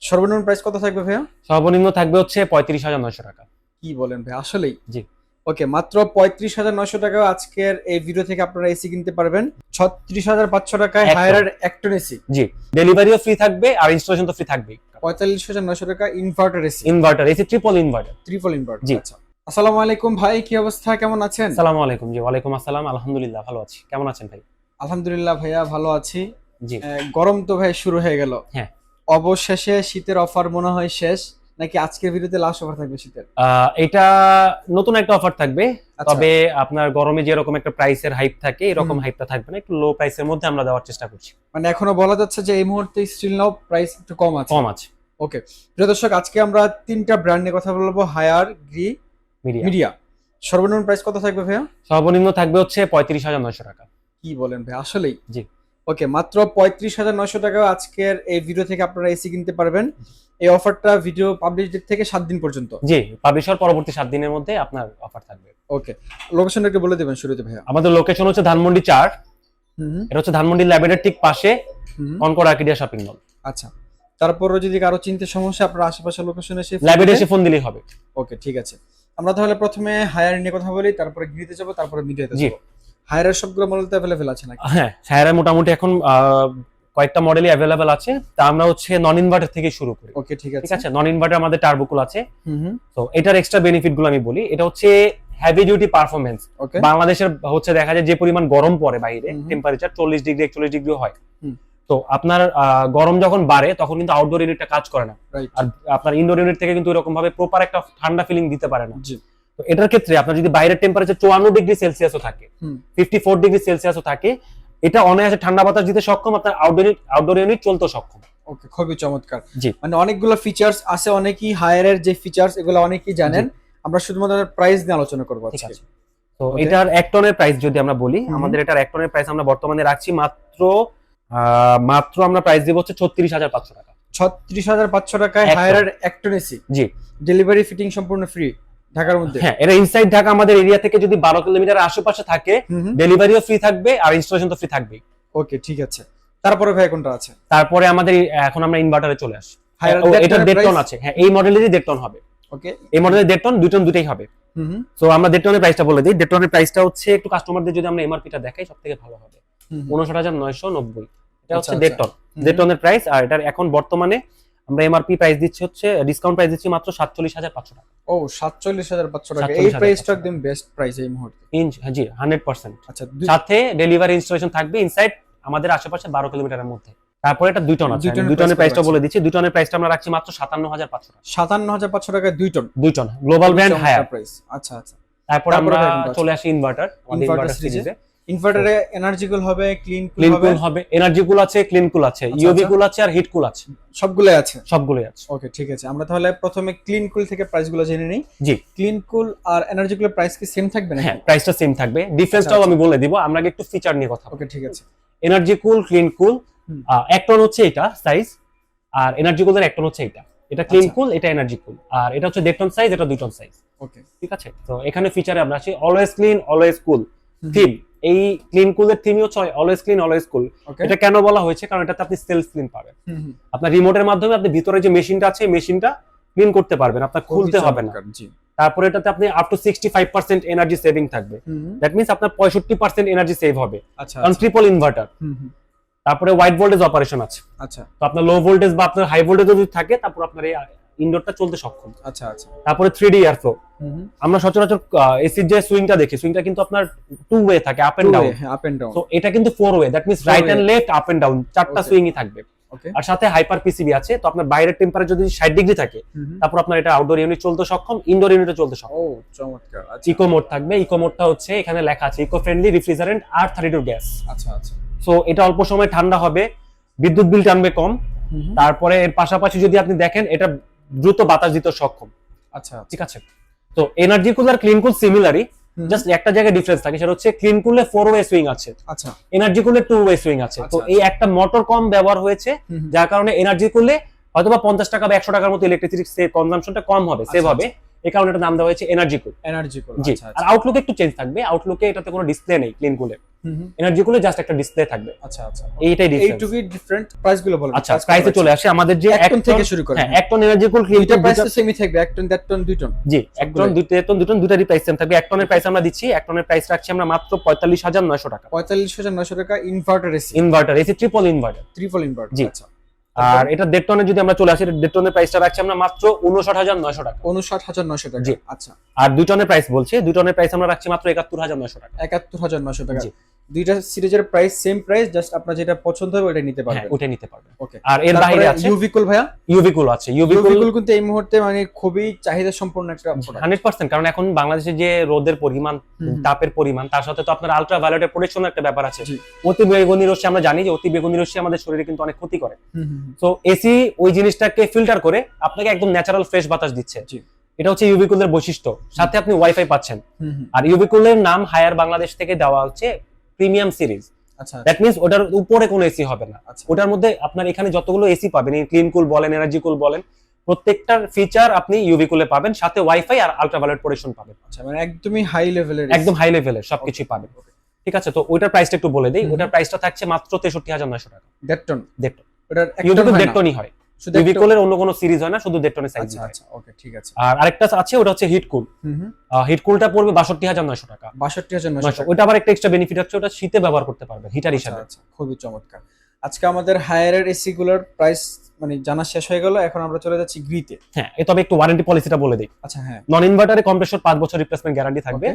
সর্বনিম্ন প্রাইস কত থাকবে ভাইয়া? সর্বনিম্ন থাকবে হচ্ছে 35,900 টাকা। কি বলেন ভাই, আসলেই? জি ওকে, মাত্র 35,900 টাকা আজকের এই ভিডিও থেকে আপনারা এসি কিনতে পারবেন 36,500 টাকায় হায়ার একটন এসি। জি, ডেলিভারিও ফ্রি থাকবে আর ইনস্টলেশন তো ফ্রি থাকবেই। 45,900 টাকা inverter AC. Inverter AC, triple inverter. Triple inverter. জি। আচ্ছা, আসসালামু আলাইকুম ভাই, কি অবস্থা, কেমন আছেন? আসসালামু আলাইকুম। জি ওয়ালাইকুম আসসালাম, আলহামদুলিল্লাহ ভালো আছি। কেমন আছেন ভাই? আলহামদুলিল্লাহ ভাইয়া, ভালো আছি। জি। গরম তো ভাই শুরু হয়ে গেল। হ্যাঁ, অবশেষে শীতের অফার মনে হয় শেষ, নাকি আজকের ভিডিওতে লাস্ট অফার থাকবে শীতের? এটা নতুন একটা অফার থাকবে, আচ্ছা। তবে আপনার গরমে যেরকম একটা প্রাইসের হাইপ থাকে এরকম হাইপটা থাকবে না, একটু লো প্রাইসের মধ্যে আমরা দেওয়ার চেষ্টা করছি। মানে এখনো বলা যাচ্ছে যে এই মুহূর্তে স্টিল নাও প্রাইস একটু কম আছে। কম আছে। ওকে প্রিয় দর্শক, আজকে আমরা তিনটা ব্র্যান্ড নিয়ে কথা বলবো, হায়ার, গ্রি, মিডিয়া। সর্বনিম্ন প্রাইস কত থাকবে ভাইয়া? সর্বনিম্ন থাকবে হচ্ছে 35,900 টাকা। কি বলেন ভাই, আসলেই? জি। ওকে, মাত্র 35,900 টাকা আজকের এই ভিডিও থেকে আপনারা এসি কিনতে পারবেন। এই অফারটা ভিডিও পাবলিশ ডেট থেকে 7 দিন পর্যন্ত। জি, পাবলিশার পরবর্তী 7 দিনের মধ্যে আপনার অফার থাকবে। ওকে, লোকেশনটা একটু বলে দেবেন শুরুতে ভাইয়া। আমাদের লোকেশন হচ্ছে ধানমন্ডি 4। এটা হচ্ছে ধানমন্ডি ল্যাবের ঠিক পাশে, কনকর্ড আর্কিডিয়া শপিং মল। আচ্ছা, তারপরও যদি কারো চিনতে সমস্যা, আপনারা আশেপাশে লোকেশনে এসে ল্যাবে এসে ফোন দিলেই হবে। ওকে ঠিক আছে, আমরা তাহলে প্রথমে হায়ার নিয়ে কথা বলি, তারপরে গ্রিতে যাব, তারপরে মিডিয়াতে জি। যাব। হায়ারের সবগুলো মডেল তো अवेलेबल আছে নাকি? হ্যাঁ, হায়ারে মোটামুটি এখন কয়েকটা মডেলই অ্যাভেলেবেল আছে। তা আমরা হচ্ছে নন ইনভার্টার থেকে শুরু করি। ওকে ঠিক আছে। ঠিক আছে, নন ইনভার্টার আমাদের টার্বোকুল আছে। হুম। তো এটার এক্সট্রা বেনিফিট গুলো আমি বলি। এটা হচ্ছে হেভি ডিউটি পারফরম্যান্স। ওকে, বাংলাদেশের হচ্ছে দেখা যায় যে পরিমাণ গরম পড়ে বাইরে, টেম্পারেচার 40 ডিগ্রি 41 ডিগ্রি হয়। তো আপনার গরম যখন বাড়ে তখন কিন্তু আউটডোর ইউনিটটা কাজ করে না, আর আপনার ইনডোর ইউনিট থেকে কিন্তু এরকম ভাবে প্রপার একটা ঠান্ডা ফিলিং দিতে পারে না। তো এটার ক্ষেত্রে আপনার যদি বাইরের টেম্পারেচার 54 ডিগ্রি সেলসিয়াসও থাকে, 54 ডিগ্রি সেলসিয়াসও থাকে, এটা অনায়াসে ঠান্ডা বাতাস দিতে সক্ষম, আপনার আউটডোর ইউনিট চলতে সক্ষম। ওকে, খুবই চমৎকার। জি, মানে অনেকগুলো ফিচার্স আছে, অনেকেই হায়ারের যে ফিচার্স এগুলো অনেকেই জানেন, আমরা শুধুমাত্র প্রাইস নিয়ে আলোচনা করব আজকে। তো এটার 1 টনের প্রাইস যদি আমরা বলি, আমাদের এটার 1 টনের প্রাইস আমরা বর্তমানে রাখছি মাত্র আমরা প্রাইস দেব হচ্ছে 36,500 টাকা। 36,500 টাকায় হায়ারের একটন এসি। জি, ডেলিভারি ফিটিং সম্পূর্ণ ফ্রি ঢাকার মধ্যে। হ্যাঁ, এটা ইনসাইড ঢাকা আমাদের এরিয়া থেকে যদি 12 কিলোমিটার আশেপাশে থাকে, ডেলিভারিও ফ্রি থাকবে আর ইনস্টলেশন তো ফ্রি থাকবেই। ওকে ঠিক আছে, তারপরে ভাই কোনটা আছে? তারপরে আমাদের এখন আমরা ইনভার্টারে চলে আসি। এটা 1.5 টন আছে। হ্যাঁ, এই মডেলেরই 1.5 টন হবে। ওকে, এই মডেলের 1.5 টন 2 টন দুটেই হবে। সো আমরা 1.5 টনের প্রাইসটা বলে দিই। 1.5 টনের প্রাইসটা হচ্ছে একটু কাস্টমারদের যদি আমরা এমআরপিটা দেখাই সবথেকে ভালো হবে। 59,990। এটা হচ্ছে 1.5 টন। 1.5 টনের প্রাইস। আর এটার এখন বর্তমানে আমরা এমআরপি প্রাইস দিচ্ছি হচ্ছে, ডিসকাউন্ট প্রাইস দিচ্ছি মাত্র 47,500 টাকা। ও 47,500 টাকা, এই প্রাইসটা একদম বেস্ট প্রাইস এই মুহূর্তে। জি 100%। আচ্ছা, সাথে ডেলিভারি ইনস্টলেশন থাকবে ইনসাইড আমাদের আশেপাশে 12 কিলোমিটারের মধ্যে। তারপরে এটা 2 টন আছে। 2 টনের প্রাইসটা বলে দিচ্ছি। 2 টনের প্রাইসটা আমরা রাখছি মাত্র 57,500 টাকা। 57,500 টাকায় 2 ton. 2 ton global brand Haier price. আচ্ছা আচ্ছা, তারপর আমরা চলে আসি ইনভার্টার। ইনভার্টার সিরিজে ইনভার্টারে এনার্জি কুল হবে, ক্লিন কুল হবে, এনার্জি কুল আছে, ক্লিন কুল আছে, ইউভি কুল আছে আর হিট কুল আছে। সবগুলাই আছে। ওকে ঠিক আছে, আমরা তাহলে প্রথমে ক্লিন কুল থেকে প্রাইসগুলো জেনে নেই। জি, ক্লিন কুল আর এনার্জি কুলের প্রাইস কি সেম থাকবে নাকি? হ্যাঁ, প্রাইসটা সেম থাকবে। ডিফারেন্সটাও আমি বলে দিব। আমরা একটু ফিচার নিয়ে কথা বলবো। ওকে ঠিক আছে। Energy cool, clean cool 1 ton হচ্ছে এটা সাইজ, আর এনার্জি কুলের 1 টন হচ্ছে এটা। এটা ক্লিন কুল, এটা এনার্জি কুল, আর এটা হচ্ছে 1.5 টন সাইজ, এটা 2 টন সাইজ। ওকে ঠিক আছে। তো এখানে ফিচারে আমরা আসি অলওয়েজ ক্লিন অলওয়েজ কুল থিম। এই ক্লিন কুলের থিমই হচ্ছে অলওয়েজ ক্লিন অলওয়েজ কুল। এটা কেন বলা হয়েছে? কারণ এটাতে আপনি সেলফ ক্লিন পাবেন। আপনার রিমোটের মাধ্যমে আপনি ভিতরে যে মেশিনটা আছে মেশিনটা ক্লিন করতে পারবেন, আপনার খুলতে হবে না। তারপরে এটাতে আপনি আপ টু 65% এনার্জি সেভিং থাকবে। দ্যাট মিন্স আপনার 65% এনার্জি সেভ হবে। কারণ ট্রিপল ইনভার্টার। তারপরে ওয়াইড ভোল্টেজ অপারেশন আছে। আচ্ছা, তো আপনার লো ভোল্টেজ বা আপনার হাই ভোল্টেজ যদি থাকে, তারপর আপনার এই ইনডোরটা চলতে সক্ষম। আচ্ছা আচ্ছা। তারপরে 3D এয়ার ফ্লো। আমরা সচরাচর এসির যে সুইংটা দেখি, সুইংটা কিন্তু আপনার 2 ওয়ে থাকে, up and down. Up and down. তো এটা কিন্তু 4 way, that means right and left, up and down, 4টা সুইংই থাকবে। আর সাথে হাইপার পিসিবি আছে। তো আপনার বাইরের টেম্পারেচার যদি 60 ডিগ্রি থাকে, তারপর আপনার এটা আউটডোর ইউনিট চলতে সক্ষম, ইনডোর ইউনিটে চলতে সক্ষম। ও চমৎকার। ইকো মোড থাকবে। ইকো মোডটা হচ্ছে এখানে লেখা আছে ইকো ফ্রেন্ডলি রেফ্রিজারেন্ট আর 32 গ্যাস। আচ্ছা আচ্ছা। সো এটা অল্প সময় ঠান্ডা হবে, বিদ্যুৎ বিল টানবে কম। তারপরে এর পাশাপাশি যদি আপনি দেখেন, এটা দ্রুত বাতাস দিতে সক্ষম। আচ্ছা ঠিক আছে। তো এনার্জি কুল আর ক্লিন কুল সিমিলারই, জাস্ট একটা জায়গায় ডিফারেন্স থাকে, সেটা হচ্ছে ক্লিন কুলে 4 ওয়ে সুইং আছে। আচ্ছা, এনার্জি কুলে 2 ওয়ে সুইং আছে। তো এই একটা মোটর কম ব্যবহার হয়েছে, যার কারণে এনার্জি কুলে হয়তোবা 50 টাকা বা 100 টাকার মতো ইলেকট্রিসিটি কনজাম্পশনটা কম হবে, সেভ হবে। এই কারণে এটা নাম দেওয়া হয়েছে এনার্জি কুল। এনার্জি কুল, জি। আচ্ছা আর আচ্ছা। আউটলুকে একটু চেঞ্জ থাকবে, আউটলুকে এটাতে কোনো ডিসপ্লে নেই ক্লিন কুলে, এনার্জি কুলে জাস্ট একটা ডিসপ্লে থাকবে। আচ্ছা আচ্ছা, এইটাই ডিফারেন্স। এইটুকুই ডিফারেন্ট। প্রাইস গুলো বলেন। আচ্ছা, প্রাইসে চলে আসে আমাদের যে 1 টন থেকে শুরু করে। হ্যাঁ, 1 টন এনার্জি কুল ক্লিন দুইটা প্রাইস তো সেমই থাকবে, 1 টন 1.5 টন 2 টন। জি, 1 টন 2 টন 2 টন দুটারই প্রাইস সেম থাকবে। 1 টনের প্রাইস আমরা দিচ্ছি, 1 টনের প্রাইস রাখছি আমরা মাত্র 45,900 টাকা। 45,900 টাকা inverter AC. Inverter AC triple inverter. Triple inverter, জি। আচ্ছা। আর এটা 1.5 টনের যদি আমরা চলে আসি, 1.5 টনের প্রাইসটা রাখছি আমরা মাত্র 59,900 টাকা। 59,900 টাকা, জি। আচ্ছা। আর 2 টনের প্রাইস বলছি, 2 টনের প্রাইস আমরা রাখছি মাত্র 71,900 টাকা। 71,900 টাকা। জি। দুইটা সিরিজের প্রাইস সেম প্রাইস, জাস্ট আপনার যেটা পছন্দ হবে ওটা নিতে পারবেন। হ্যাঁ, ওটা নিতে পারবেন। ওকে। আর এর বাইরে আছে ইউভি কুল ভাইয়া। ইউভি কুল আছে। ইউভি কুল কিন্তু এই মুহূর্তে মানে খুবই চাহিদা সম্পন্ন একটা প্রোডাক্ট। 100%, কারণ এখন বাংলাদেশে যে রোদের পরিমাণ, তাপের পরিমাণ, তার সাথে তো আপনার আলট্রা ভায়োলেটের প্রোটেকশনের একটা ব্যাপার আছে। অতি বেগুনি রশ্মি আমরা জানি যে অতি বেগুনি রশ্মি আমাদের শরীরে কিন্তু অনেক ক্ষতি করে। তো এসি ওই জিনিসটাকে ফিল্টার করে আপনাকে একদম ন্যাচারাল ফ্রেশ বাতাস দিচ্ছে। এটা হচ্ছে ইউভি কুলের বৈশিষ্ট্য। সাথে আপনি ওয়াইফাই পাচ্ছেন। আর ইউভি কুলের নাম হায়ার বাংলাদেশ থেকে দেওয়া হচ্ছে প্রিমিয়াম সিরিজ। আচ্ছা, দ্যাট মিন্স ওটার উপরে কোনো এসি হবে না। আচ্ছা। ওটার মধ্যে আপনার এখানে যতগুলো এসি পাবেন, এই ক্লিন কুল বলেন, এনার্জি কুল বলেন, প্রত্যেকটার ফিচার আপনি ইউভি কুলে পাবেন, সাথে ওয়াইফাই আর আলট্রাভায়োলেট প্রোটেকশন পাবেন। আচ্ছা, মানে একদমই হাই লেভেলের, একদম হাই লেভেলের সবকিছুই পাবেন। ঠিক আছে, তো ওইটার প্রাইসটা একটু বলে দেই। ওটার প্রাইসটা থাকছে মাত্র 63,900 টাকা। 1.5 টন। 1.5 টন। ওটার ইউভি কুল 1.5 টনই হয়, ইউভি কুলের অন্য কোনো সিরিজ হয় না, শুধু 1.5 টনের সাইজ। আচ্ছা আচ্ছা, ওকে, ঠিক আছে। আর আরেকটা আছে, ওটা হচ্ছে হিট কুল। হিট কুলটা পড়বে 62,900 টাকা। 62,900 টাকা। ওটা আবার একটা এক্সট্রা বেনিফিট হচ্ছে, ওটা শীতে ব্যবহার করতে পারবেন হিটার হিসেবে। আচ্ছা, খুবই চমৎকার। আজকে আমাদের হায়ারের এসি গুলোর প্রাইস মানে জানা শেষ হয়ে গেল, এখন আমরা চলে যাচ্ছি গ্রিতে। হ্যাঁ, তবে একটু ওয়ারেন্টি পলিসিটা বলে দিই। আচ্ছা, হ্যাঁ। নন ইনভার্টারে কম্প্রেসর 5 বছর রিপ্লেসমেন্ট গ্যারান্টি থাকবে,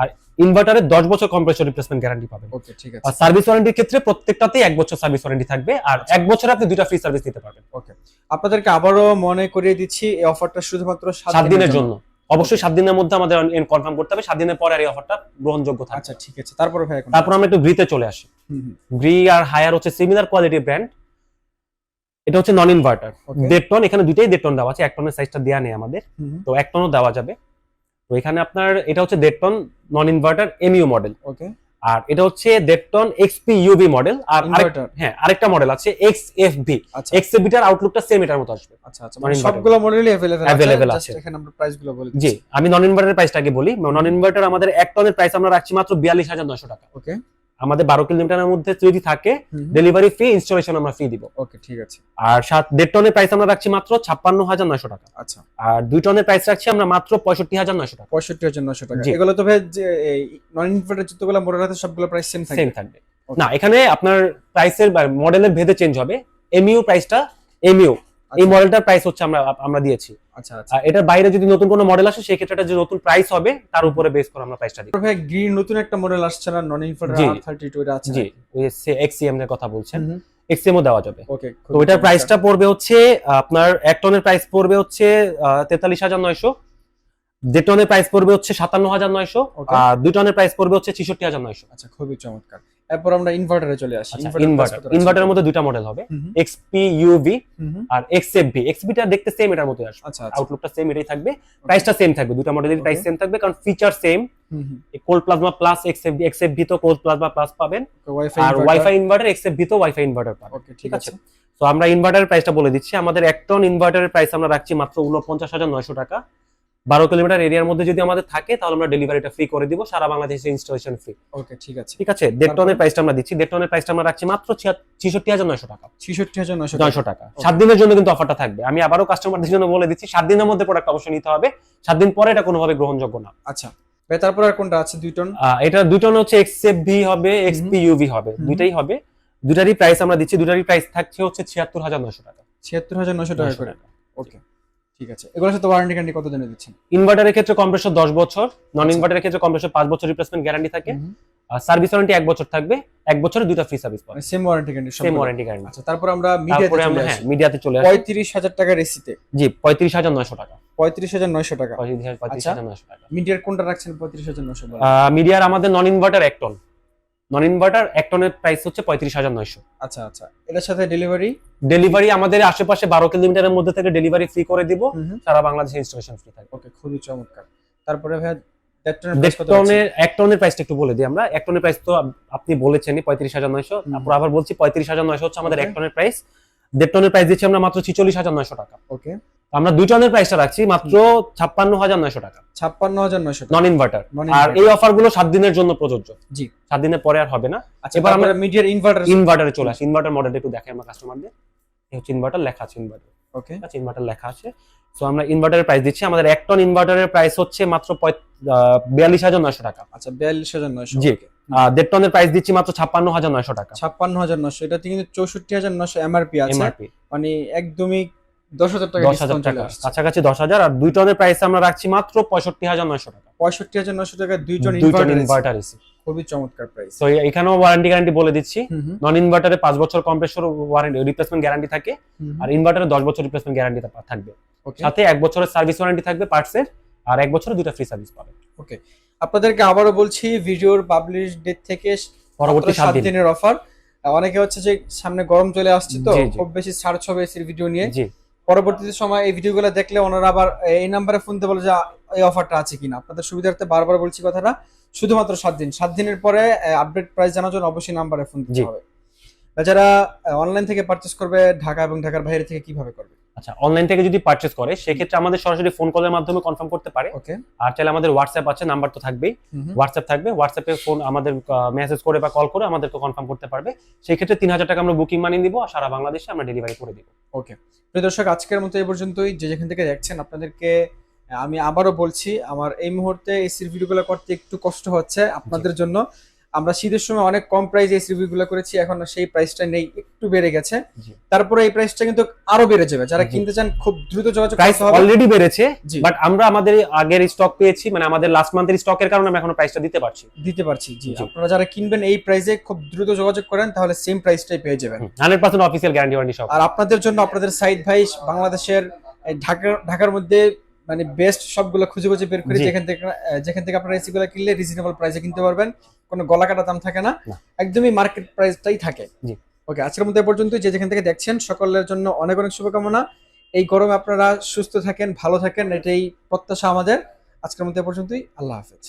আর ইনভার্টারে 10 বছর কম্প্রেসর রিপ্লেসমেন্ট গ্যারান্টি পাবেন। ওকে, ঠিক আছে। আর সার্ভিস ওয়ারেন্টির ক্ষেত্রে প্রত্যেকটাতেই 1 বছর সার্ভিস ওয়ারেন্টি থাকবে, আর 1 বছরে আপনি 2টা ফ্রি সার্ভিস নিতে পারবেন। ওকে, আপনাদেরকে আবারও মনে করিয়ে দিচ্ছি, এই অফারটা শুধুমাত্র 7 দিনের জন্য। অবশ্যই 7 দিনের মধ্যে আমাদের কনফার্ম করতে হবে, 7 দিনের পরে আর এই অফারটা গ্রহণযোগ্য থাকবে। আচ্ছা, ঠিক আছে। তারপর ভাই, তারপর আমরা একটু গ্রিতে চলে আসি। গ্রি আর হায়ার হচ্ছে সিমিলার কোয়ালিটি ব্র্যান্ড। এটা হচ্ছে নন ইনভার্টার 1.5 টন। এখানে দুইটাই 1.5 টন দেওয়া আছে, 1 টনের সাইজটা দেয়া নেই আমাদের, তো 1 টনও দেওয়া যাবে। তো এখানে আপনার এটা হচ্ছে 1.5 ton non inverter MU model. Okay. আর এটা হচ্ছে 1.5 টন এক্সপি ইউভি মডেল। আর হ্যাঁ, আরেকটা মডেল আছে এক্সএফভি। এক্সএফভি টার আউটলুকটা সেম এটার মতো আসবে। আচ্ছা আচ্ছা, মানে সবগুলো মডেলই अवेलेबल আছে। এখানে আমরা প্রাইসগুলো বলে দিচ্ছি। জি, আমি নন ইনভার্টারের প্রাইসটা আগে বলি। নন ইনভার্টার আমাদের 1 টনের প্রাইস আমরা রাখছি মাত্র 42,900 টাকা। ওকে। আমাদের 12 কিলোমিটারের মধ্যে যদি থাকে ডেলিভারি ফ্রি, ইনস্টলেশন আমরা ফ্রি দিব। ওকে, ঠিক আছে। আর 1.5 টনের প্রাইস আমরা রাখছি মাত্র 56,900 টাকা। আচ্ছা। আর 2 টনের প্রাইস রাখছি আমরা মাত্র 65,900 টাকা। 65,900 টাকা। এগুলো তো ভাই যে এই নন ইনভার্টার যতগুলো মডেল আছে সবগুলো প্রাইস সেম থাকবে। না, এখানে আপনার প্রাইসের মডেলের ভেদে চেঞ্জ হবে। এমইউ প্রাইসটা এমইউ এই মডেলটার প্রাইস হচ্ছে আমরা দিয়েছি। আচ্ছা আচ্ছা। এটার বাইরে যদি নতুন কোনো মডেল আসে সেই ক্ষেত্রে যে নতুন প্রাইস হবে তার উপরে বেস করে আমরা প্রাইসটা দিই। ভাই গ্রি নতুন একটা মডেল আসছে না, নন ইনভার্টার R32 এটা আছে? জি, ওই এক্সিএম এর কথা বলছেন, এক্সিএমও দেওয়া যাবে। ওকে, তো এটার প্রাইসটা পড়বে হচ্ছে আপনার 1 টনের প্রাইস পড়বে হচ্ছে 43,900, 1.5 টনের প্রাইস পড়বে হচ্ছে 57,900, আর 2 টনের প্রাইস পড়বে হচ্ছে 66,900। আচ্ছা, খুবই চমৎকার। এরপর আমরা ইনভার্টারে চলে আসি। ইনভার্টারের মধ্যে দুটো মডেল হবে, এক্সপি ইউভি আর এক্সএফভি। এক্সএফভিটা দেখতে সেম এটার মতোই আসবে, আউটলুকটা সেম এটাই থাকবে, প্রাইসটা সেম থাকবে, দুটো মডেলের প্রাইস সেম থাকবে, কারণ feature same. Cold plasma plus XFV, XFV তো কোল্ড প্লাজমা প্লাস পাবেন, আর ওয়াইফাই ইনভার্টার এক্সএফভি তো ওয়াইফাই ইনভার্টার পাবেন। ওকে, ঠিক আছে। তো আমরা ইনভার্টারের প্রাইসটা বলে দিচ্ছি। আমাদের 1 টন ইনভার্টারের প্রাইস আমরা রাখছি মাত্র 49,900 টাকা। 12 কিলোমিটার এরিয়ার মধ্যে যদি আমাদের থাকে তাহলে আমরা ডেলিভারিটা ফ্রি করে দিব, সারা বাংলাদেশে ইনস্টলেশন ফ্রি। ওকে, ঠিক আছে। ঠিক আছে, 1.5 টনের প্রাইসটা আমরা দিচ্ছি। 1.5 টনের প্রাইসটা আমরা রাখছি মাত্র 66,900 টাকা। 66,900 টাকা। 7 দিনের জন্য কিন্তু অফারটা থাকবে। আমি আবারও কাস্টমারদের জন্য বলে দিচ্ছি, 7 দিনের মধ্যে প্রোডাক্ট অবশ্যই নিতে হবে, 7 দিন পরে এটা কোনোভাবে গ্রহণযোগ্য না। আচ্ছা ভাই, তারপর আর কোনটা আছে? 2 টন। এটা 2 টন হচ্ছে এক্সএফভি হবে, এক্সপি ইউভি হবে, দুইটাই হবে। দুটারই প্রাইস আমরা দিচ্ছি, দুটারই প্রাইস থাকছে হচ্ছে 76,900 টাকা। 76,900 টাকা করে। ওকে, ঠিক আছে। এগুলোর সাথে ওয়ারেন্টি গ্যারান্টি কত দিনের দিচ্ছেন? ইনভার্টারের ক্ষেত্রে কম্প্রেসর 10 বছর, নন ইনভার্টারের ক্ষেত্রে কম্প্রেসর 5 বছর রিপ্লেসমেন্ট গ্যারান্টি থাকে, আর সার্ভিস ওয়ারেন্টি 1 বছর থাকবে, 1 বছরে 2টা ফ্রি সার্ভিস পাবেন। Same warranty guarantee, same warranty guarantee. আচ্ছা, তারপর আমরা মিডিয়াতে চলে আসি। 35,000 টাকার এসিতে। জি, 35,900 টাকা। 35,900 টাকা। 35,900 টাকা। মিডিয়ার কোনটা রাখছেন 35,900? মিডিয়ার আমাদের non inverter 1 ton, non inverter 1 টনের প্রাইস হচ্ছে 35,900। আচ্ছা আচ্ছা, এটার সাথে ডেলিভারি আমাদের আশেপাশে 12 কিলোমিটারের মধ্যে থেকে ডেলিভারি ফ্রি করে দিব, সারা বাংলাদেশে ইনস্টলেশন ফ্রি থাকবে। ওকে, খুবই চমৎকার। তারপরে ভাই 1 টনের প্রাইসটা একটু বলে দিই আমরা। 1 টনের প্রাইস তো আপনি বলেছেনই 35,900, তারপর আবার বলছি 35,900 হচ্ছে আমাদের 1 টনের প্রাইস। 1.5 টনের প্রাইস দিচ্ছি আমরা মাত্র 46,900 টাকা। ওকে, আমরা 2 টনের প্রাইসটা রাখছি মাত্র 56,900 টাকা, 56,900 নন ইনভার্টার। Non-inverter। আর এই অফার গুলো 7 দিনের জন্য প্রযোজ্য, জি। 7 দিনের পরে আর হবে না। আচ্ছা, এবার আমরা মিডিয়ার ইনভার্টারে চলে আসি। ইনভার্টার মডেলটা একটু দেখাই আমরা কাস্টমারদের। এই হচ্ছে ইনভার্টার, লেখা আছে ইনভার্টার, ওকে আচ্ছা ইনভার্টার লেখা আছে। সো আমরা ইনভার্টারের প্রাইস দিচ্ছি, আমাদের 1 টন ইনভার্টারের প্রাইস হচ্ছে মাত্র 42,900 টাকা। আচ্ছা 42,900, জি। 1.5 টনের প্রাইস দিচ্ছি মাত্র 56,900 টাকা। 56,900, এটাতে কিন্তু 64,900 এমআরপি আছে, এমআরপি মানে একদমই 10,000 টাকা 10,000 ডিসকাউন্ট চলে টাকা, আসছে। কাছাকাছি 10,000। আর 2 টনের প্রাইস আমরা রাখছি মাত্র 65,900 টাকা। 65,900 টাকা 2 ton 2 ton inverter, inverter AC. খুবই চমৎকার প্রাইস। তো এখানেও ওয়ারেন্টি গ্যারান্টি বলে দিচ্ছি। হুম হুম নন ইনভার্টারে 5 বছর কম্প্রেসর ওয়ারেন্টি রিপ্লেসমেন্ট গ্যারান্টি থাকে, হুম, আর ইনভার্টারে 10 বছর রিপ্লেসমেন্ট গ্যারান্টি থাকবে। ওকে সাথে 1 বছরের সার্ভিস ওয়ারেন্টি থাকবে পার্টসের, আর 1 বছরে 2টা ফ্রি সার্ভিস পাবে। ওকে, আপনাদেরকে আবারও বলছি, ভিডিওর পাবলিশ ডেট থেকে পরবর্তী 7 দিন দিনের অফার। অনেকে হচ্ছে যে সামনে গরম চলে আসছে, তো জি, জি। খুব বেশি ছাড় হবে এসির ভিডিও নিয়ে। জি। পরবর্তীতে সময় এই ভিডিওগুলো দেখলে ওনারা আবার এই নাম্বারে ফোন দিয়ে বলে যে এই অফারটা আছে কিনা। আপনাদের সুবিধার্থে বারবার বলছি কথাটা, শুধুমাত্র 7 দিন, 7 দিনের পরে আপডেট প্রাইস জানার জন্য অবশ্যই নাম্বারে ফোন দিতে জি। হবে। যারা অনলাইন থেকে পারচেজ করবে, ঢাকা এবং ঢাকার বাইরে থেকে কিভাবে করবে? আচ্ছা, অনলাইন থেকে যদি পারচেজ করে সেক্ষেত্রে আমাদের সরাসরি ফোন কলের মাধ্যমে কনফার্ম করতে পারে। ওকে, আর চাইলে আমাদের হোয়াটসঅ্যাপ আছে, নাম্বার তো থাকবেই, হোয়াটসঅ্যাপ থাকবে, হোয়াটসঅ্যাপে ফোন আমাদের মেসেজ করে বা কল করে আমাদেরকে কনফার্ম করতে পারবে। সেই ক্ষেত্রে 3,000 টাকা আমরা বুকিং মানি দিব, আর সারা বাংলাদেশে আমরা ডেলিভারি করে দিব। ওকে, প্রিয় দর্শক, আজকের মতো এই পর্যন্তই। যে যেখান থেকে দেখছেন, আপনাদেরকে আমি আবারও বলছি, আমার এই মুহূর্তে এসির ভিডিওগুলো করতে একটু কষ্ট হচ্ছে আপনাদের জন্য। আমরা শীতের সময় অনেক কম প্রাইসে এসি রিভিউগুলো করেছি, এখন সেই প্রাইসটা নেই, একটু বেড়ে গেছে। তারপরে এই প্রাইসটা কিন্তু আরো বেড়ে যাবে। যারা কিনতে চান খুব দ্রুত যোগাযোগ প্রাইস করতে হবে। অলরেডি বেড়েছে, জি। বাট আমরা আমাদের আগের স্টক পেয়েছি, মানে আমাদের লাস্ট মান্থের স্টকের কারণে আমরা এখনো প্রাইসটা দিতে পারছি। জি। আপনারা যারা কিনবেন এই প্রাইসে খুব দ্রুত যোগাযোগ করেন, তাহলে সেম প্রাইসটাই পেয়ে যাবেন। 100% অফিসিয়াল গ্যারান্টি ওয়ারেন্টি সব। আর আপনাদের জন্য আপনাদের সাইদ ভাই বাংলাদেশের ঢাকার মধ্যে মানে বেস্ট সবগুলো খুঁজে খুঁজে বের করে যেখান থেকে আপনারা এসি গুলো কিনলে রিজনেবল প্রাইসে কিনতে পারবেন, কোনো গলা কাটা দাম থাকে না, একদমই মার্কেট প্রাইসটাই থাকে। ওকে, আজকের মতো এ পর্যন্ত। যে যেখান থেকে দেখছেন সকলের জন্য অনেক অনেক শুভকামনা। এই গরমে আপনারা সুস্থ থাকেন, ভালো থাকেন, এটাই প্রত্যাশা আমাদের। আজকের মতো এ পর্যন্তই। আল্লাহ হাফেজ।